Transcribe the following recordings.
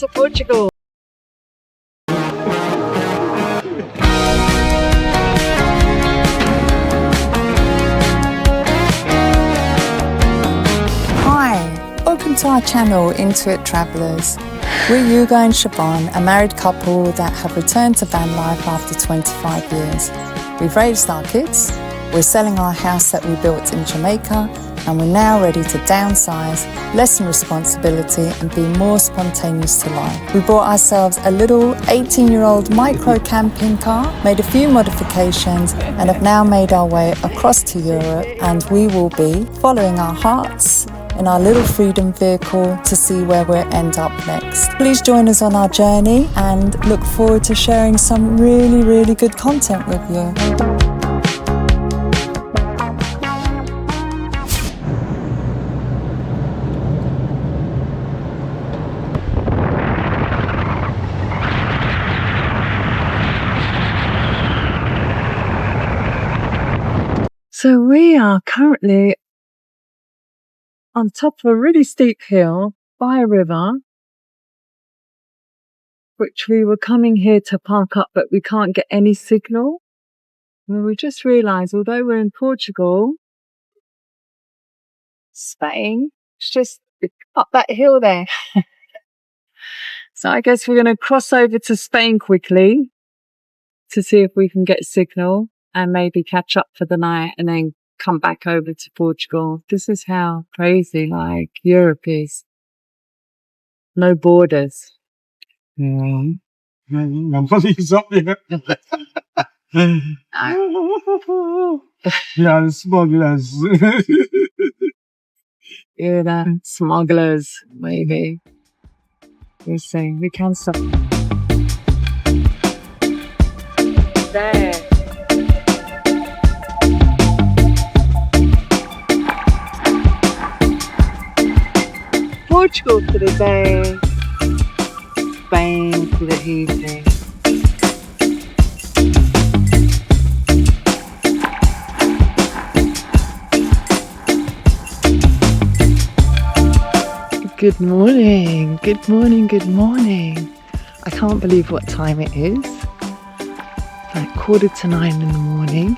to Portugal. Hi, welcome to our channel, Into It Travellers. We're Hugo and Siobhan, a married couple that have returned to van life after 25 years. We've raised our kids, we're selling our house that we built in Jamaica, and we're now ready to downsize, lessen responsibility and be more spontaneous to life. We bought ourselves a little 18-year-old micro camping car, made a few modifications and have now made our way across to Europe, and we will be following our hearts in our little freedom vehicle to see where we'll end up next. Please join us on our journey and look forward to sharing some really good content with you. So we are currently on top of a really steep hill by a river, which we were coming here to park up, but we can't get any signal. And we just realised, although we're in Portugal, Spain, it's just up that hill there. So I guess we're going to cross over to Spain quickly to see if we can get signal and maybe catch up for the night and then come back over to Portugal. This is how crazy like Europe is. No borders. Ja, smugglers. Yeah, smugglers, maybe. We'll see. We can stop. There. Portugal for the day, Spain for the evening. Good morning, good morning, good morning. I can't believe what time it is. Like 8:45 in the morning.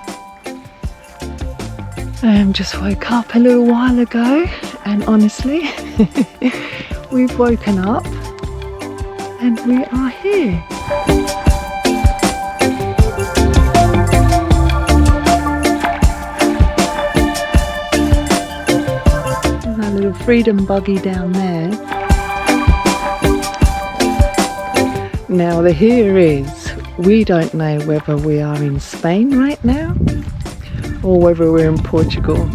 Just woke up a little while ago, and honestly, we've woken up and we are here. There's our little freedom buggy down there. Now the here is, we don't know whether we are in Spain right now or whether we're in Portugal.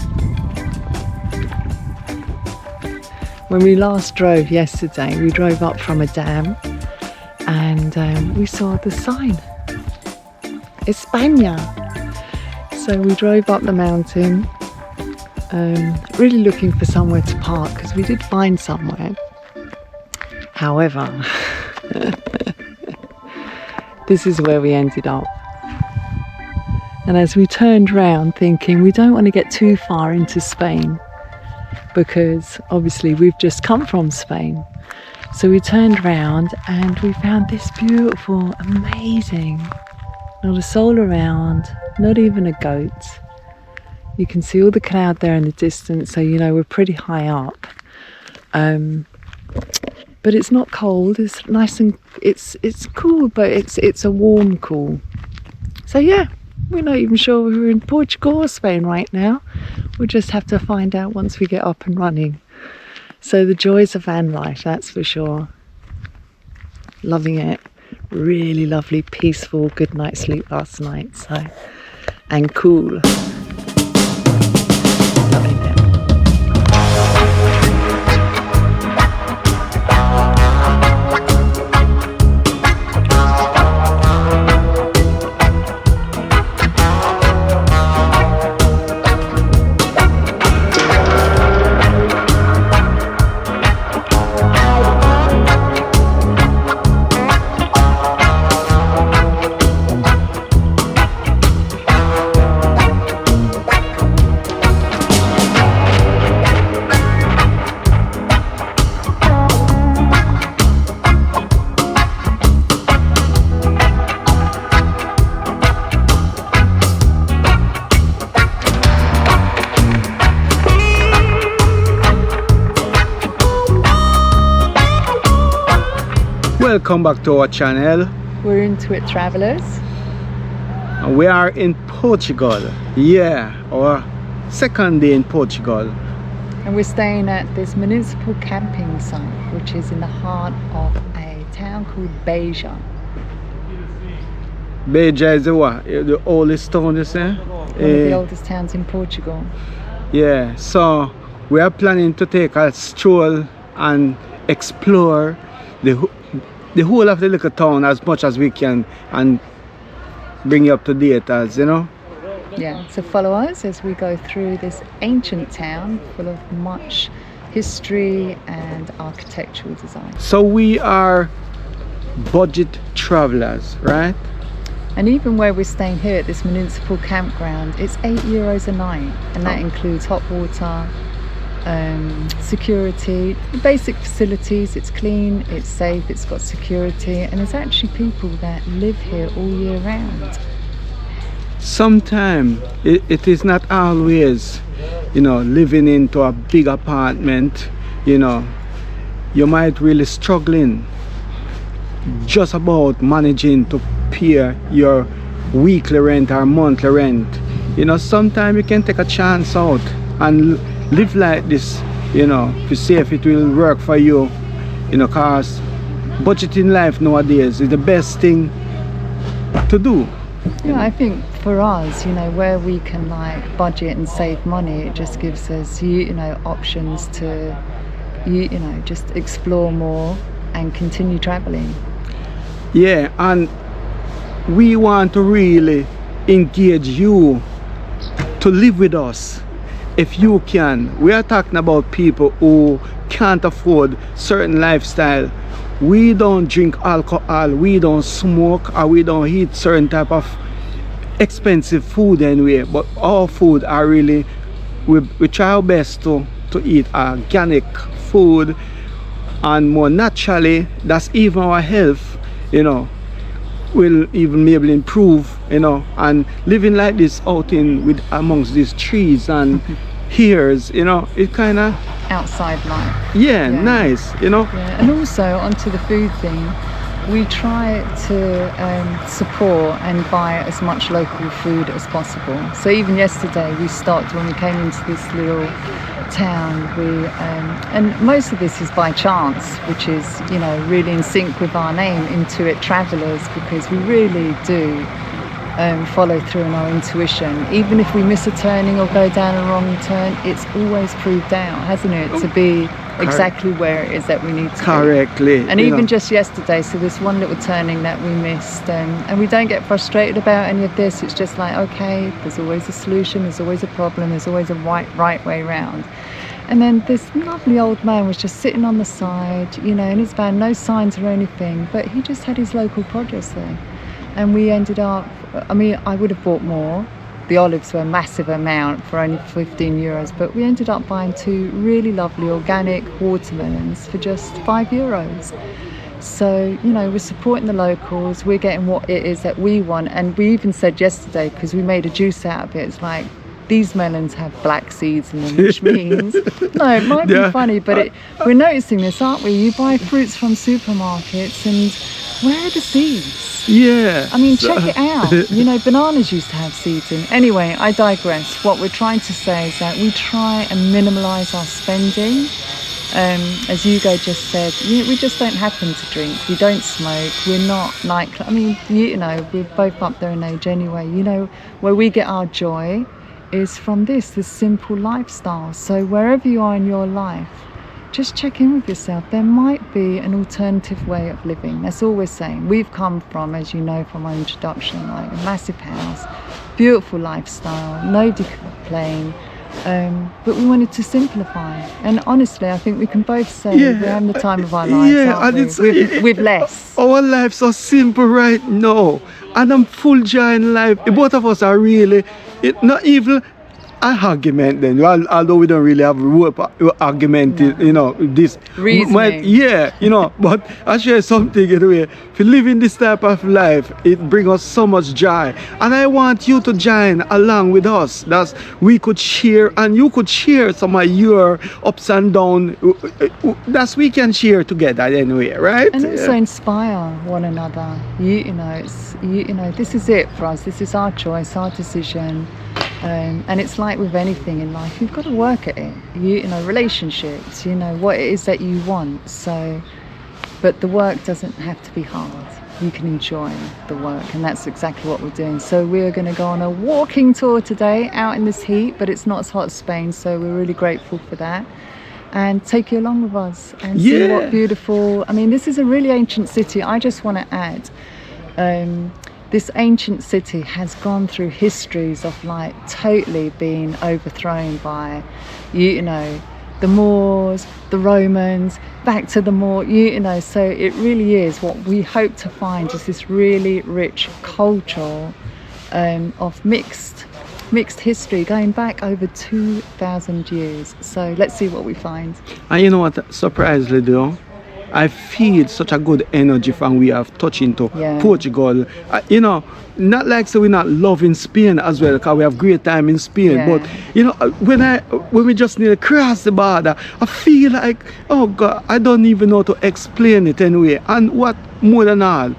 When we last drove yesterday, we drove up from a dam and we saw the sign, España. So we drove up the mountain, really looking for somewhere to park because we did find somewhere. However, this is where we ended up. And as we turned round thinking we don't want to get too far into Spain because obviously we've just come from Spain. So we turned round and we found this beautiful, amazing, not a soul around, not even a goat. You can see all the cloud there in the distance, so you know we're pretty high up. But it's not cold, it's nice and it's cool, but it's a warm cool. So yeah, we're not even sure we're in Portugal or Spain right now. We'll just have to find out once we get up and running. So the joys of van life, that's for sure. Loving it. Really lovely, peaceful, good night's sleep last night. So, and cool. Loving it. Welcome back to our channel. We're Into It Travellers. We are in Portugal. Yeah, our second day in Portugal. And we're staying at this municipal camping site, which is in the heart of a town called Beja. Beja is the oldest town, you say? One of the oldest towns in Portugal. Yeah, so we are planning to take a stroll and explore the whole of the little town as much as we can and bring you up to date, as you know. Yeah, so follow us as we go through this ancient town full of much history and architectural design. So we are budget travelers, right? And even where we're staying here at this municipal campground, it's €8 a night, and that includes hot water, security, basic facilities. It's clean, it's safe, it's got security, and there's actually people that live here all year round. Sometimes it is not always, you know, living into a big apartment. You know, you might really struggling just about managing to pay your weekly rent or monthly rent. You know, sometimes you can take a chance out and live like this, you know, to see if it will work for you. You know, cause budgeting life nowadays is the best thing to do. Yeah, I think for us, you know, where we can like budget and save money, it just gives us, you know, options to, you know, just explore more and continue traveling. Yeah, and we want to really engage you to live with us if you can. We are talking about people who can't afford certain lifestyle. We don't drink alcohol, we don't smoke, or we don't eat certain type of expensive food anyway, but our food are really, we try our best to eat organic food and more naturally. That's even our health, you know, will even be able to improve, you know, and living like this out in with amongst these trees and here's, you know, it kind of Outside life. yeah, nice, you know. Yeah. And also onto the food thing, we try to support and buy as much local food as possible. So even yesterday we stopped when we came into this little town. And most of this is by chance, which is, you know, really in sync with our name, Into It Travellers, because we really do follow through on our intuition. Even if we miss a turning or go down a wrong turn, it's always proved out, hasn't it, to be exactly where it is that we need to correctly be. And even just yesterday, so this one little turning that we missed, and we don't get frustrated about any of this. It's just like, okay, there's always a solution, there's always a problem, there's always a right way round. And then this lovely old man was just sitting on the side, you know, in his van, no signs or anything, but he just had his local produce there. And we ended up, I mean, I would have bought more. The olives were a massive amount for only €15, but we ended up buying 2 really lovely organic watermelons for just €5. So, you know, we're supporting the locals, we're getting what it is that we want. And we even said yesterday, because we made a juice out of it, it's like, these melons have black seeds in them, which means, no, it might be funny, but we're noticing this, aren't we? You buy fruits from supermarkets and where are the seeds? Yeah. I mean, check it out. You know, bananas used to have seeds in. Anyway, I digress. What we're trying to say is that we try and minimise our spending. As Hugo just said, we just don't happen to drink. We don't smoke. We're not nightclub. I mean, you know, we're both up there in age anyway. You know, where we get our joy is from this simple lifestyle. So wherever you are in your life, just check in with yourself. There might be an alternative way of living. That's all we're saying. We've come from, as you know from our introduction, like a massive house, beautiful lifestyle, nobody could complain, but we wanted to simplify. And honestly, I think we can both say we're having the time of our lives, aren't we? With less. Our lives are simple right now, and I'm full joy in life. Both of us are really, not even an argument then, although we don't really have a argument, you know, this Reasoning. yeah, you know, but I share something anyway. If you live in this type of life, it brings us so much joy, and I want you to join along with us. That's we could share, and you could share some of your ups and downs. That's we can share together anyway, right? And also inspire one another. You know, this is it for us. This is our choice, our decision. And it's like with anything in life, you've got to work at it. You know, relationships, you know, what it is that you want. So, but the work doesn't have to be hard. You can enjoy the work, and that's exactly what we're doing. So we're going to go on a walking tour today out in this heat, but it's not as hot as Spain, so we're really grateful for that. And take you along with us and see what beautiful, I mean, this is a really ancient city. I just want to add, this ancient city has gone through histories of like totally being overthrown by, you know, the Moors, the Romans, back to the Moor, you know, so it really is what we hope to find is this really rich culture of mixed history going back over 2,000 years. So let's see what we find. And you know what, surprisingly though, I feel such a good energy from we have touched into Portugal. You know, not like so we're not loving Spain as well, because we have great time in Spain. But you know, when we just need to cross the border, I feel like, oh God, I don't even know to explain it anyway. And what more than all,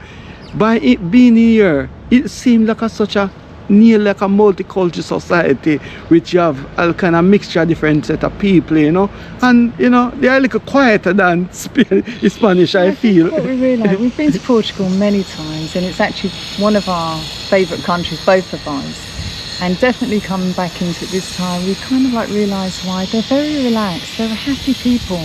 by it being here, it seems like such a near like a multicultural society, which you have a kind of mixture of different set of people, you know, and you know they are a little quieter than Spanish. I feel. What we realise, we've been to Portugal many times, and it's actually one of our favourite countries, both of us. And definitely coming back into it this time, we kind of like realise why. They're very relaxed. They're happy people.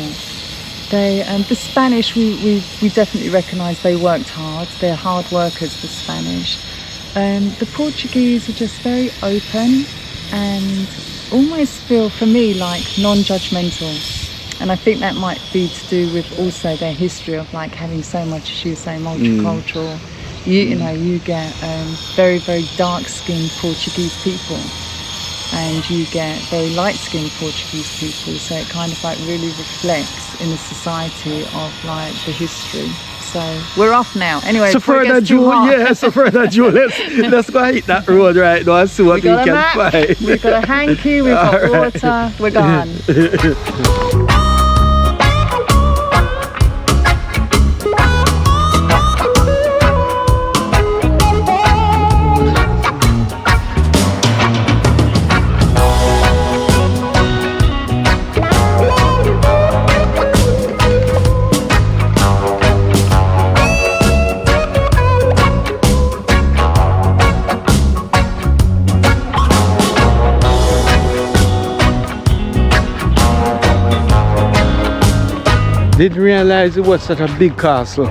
They the Spanish, we definitely recognise they worked hard. They're hard workers, the Spanish. The Portuguese are just very open and almost feel, for me, like non-judgmental. And I think that might be to do with also their history of like having so much, as you say, multicultural. You know, you get very, very dark-skinned Portuguese people, and you get very light-skinned Portuguese people. So it kind of like really reflects in the society of like the history. So we're off now. Anyway, so further ado, let's go and hit that road right now and see what we can find. We've got a hanky, we've got water, we're gone. Didn't realize it was such a big castle.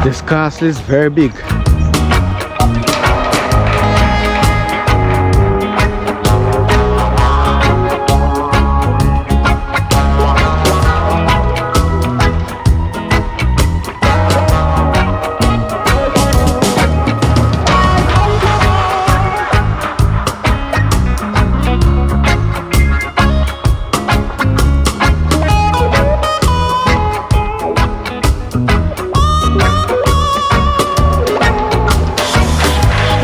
This castle is very big.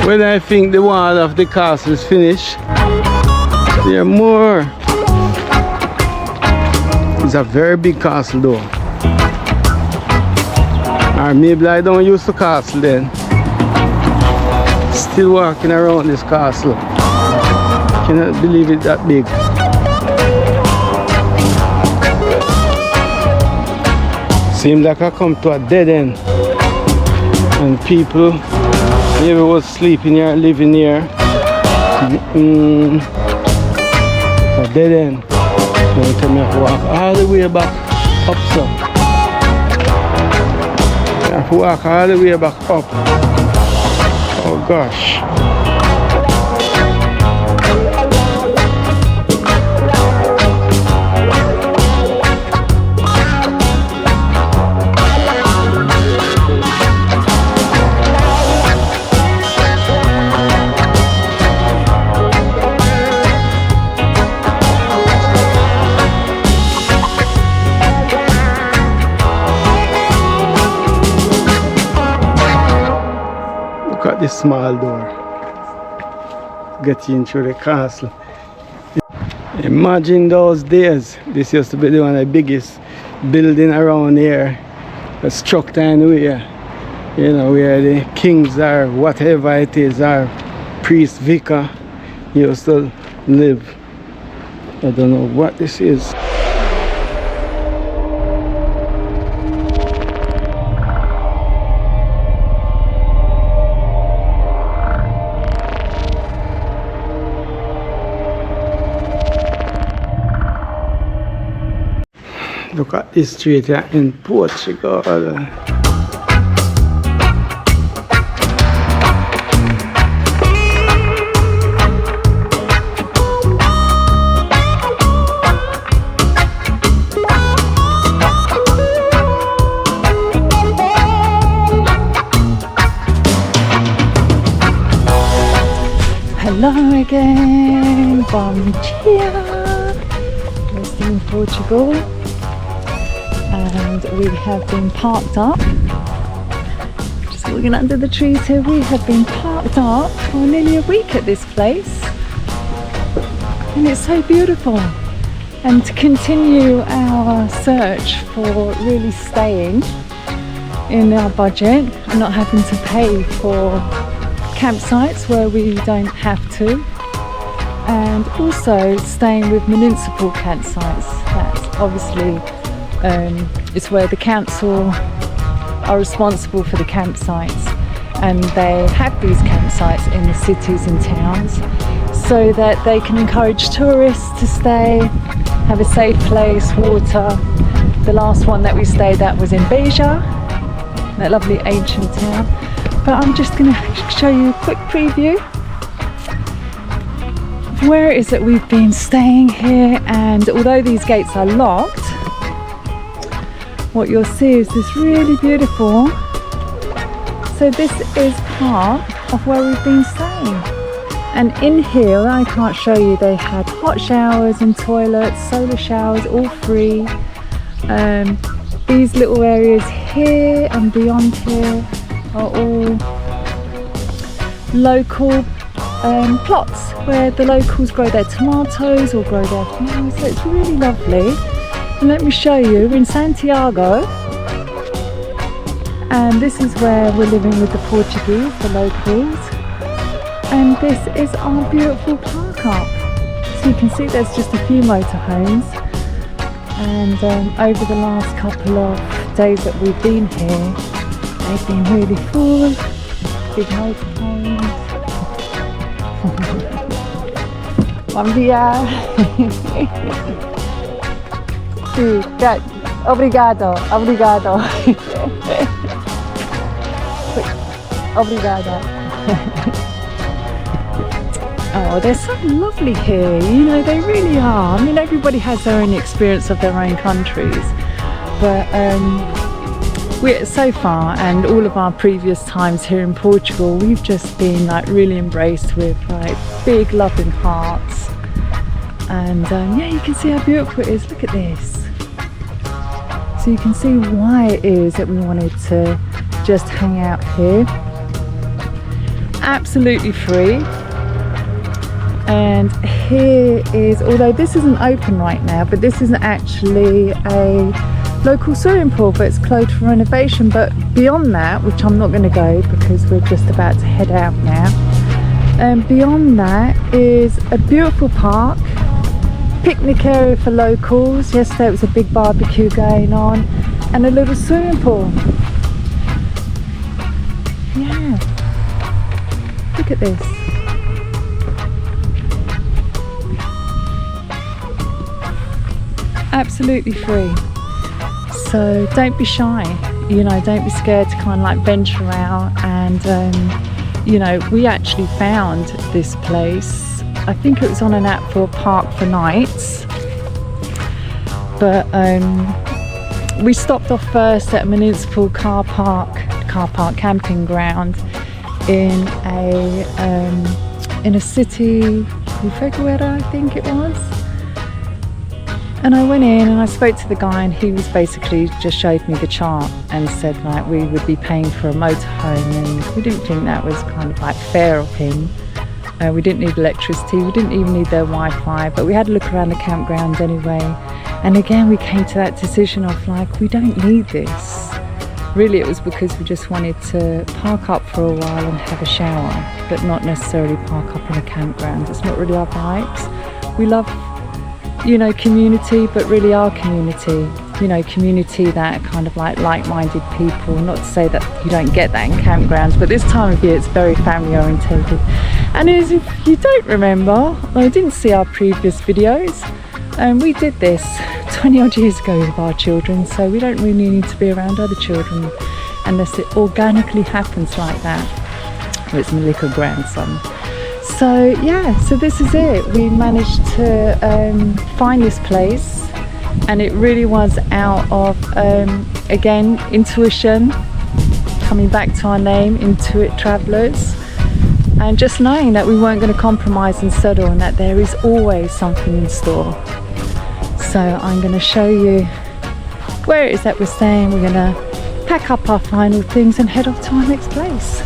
When I think the wall of the castle is finished, there are more. It's a very big castle though. Or maybe I don't use the castle then. Still walking around this castle. Cannot believe it that big. Seems like I come to a dead end. And people maybe was sleeping here, living here. A dead end. Don't tell me I have to walk all the way back up, so. I have to walk all the way back up. Oh gosh. this small door. Get in through the castle. Imagine those days. This used to be one of the biggest building around here. A structure in where, you know, where the kings are, whatever it is, are priest, vicar, used to live. I don't know what this is. Look at this street here in Portugal. Hello again, bom dia. We're still in Portugal and we have been parked up. Just looking under the trees here, we have been parked up for nearly a week at this place and it's so beautiful. And to continue our search for really staying in our budget and not having to pay for campsites where we don't have to, and also staying with municipal campsites. That's obviously it's where the council are responsible for the campsites, and they have these campsites in the cities and towns so that they can encourage tourists to stay, have a safe place, water. The last one that we stayed at was in Beja, that lovely ancient town. But I'm just going to show you a quick preview of where it is that we've been staying here. And although these gates are locked, what you'll see is this really beautiful. So this is part of where we've been staying. And in here, I can't show you, they had hot showers and toilets, solar showers, all free. These little areas here and beyond here are all local plots where the locals grow their tomatoes or grow their flowers, so it's really lovely. And let me show you, we're in Santiago, and this is where we're living with the Portuguese, the locals, and this is our beautiful park up. So you can see there's just a few motorhomes, and over the last couple of days that we've been here, they've been really full, big motorhomes. Bom dia. Sí, obrigado, obrigado. Obrigada. Oh, they're so lovely here, you know, they really are. I mean, everybody has their own experience of their own countries, but we're so far, and all of our previous times here in Portugal, we've just been like really embraced with like big loving hearts. And yeah, you can see how beautiful it is. Look at this. So you can see why it is that we wanted to just hang out here. Absolutely free. And here is, although this isn't open right now, but this is actually a local swimming pool, but it's closed for renovation. But beyond that, which I'm not going to go because we're just about to head out now, and beyond that is a beautiful park, picnic area for locals. Yesterday there was a big barbecue going on, and a little swimming pool. Yeah, look at this. Absolutely free. So don't be shy, you know, don't be scared to kind of like venture out. And you know, we actually found this place, I think it was on an app for Park for Nights, but we stopped off first at a municipal car park camping ground in a city called Figueira, I think it was. And I went in and I spoke to the guy, and he was basically just showed me the chart and said like we would be paying for a motorhome, and we didn't think that was kind of like fair of him. We didn't need electricity, we didn't even need their Wi-Fi, but we had a look around the campground anyway. And again, we came to that decision of like, we don't need this. Really, it was because we just wanted to park up for a while and have a shower, but not necessarily park up in a campground. It's not really our vibes. We love, you know, community, but really our community, you know, community that kind of like-minded people. Not to say that you don't get that in campgrounds, but this time of year it's very family orientated. And as if you don't remember, or didn't see our previous videos, we did this 20 odd years ago with our children, so we don't really need to be around other children unless it organically happens like that. It's my little grandson. So yeah, so this is it. We managed to find this place, and it really was out of, again, intuition, coming back to our name, Intuit Travellers, and just knowing that we weren't going to compromise and settle, and that there is always something in store. So I'm going to show you where it is that we're staying. We're going to pack up our final things and head off to our next place.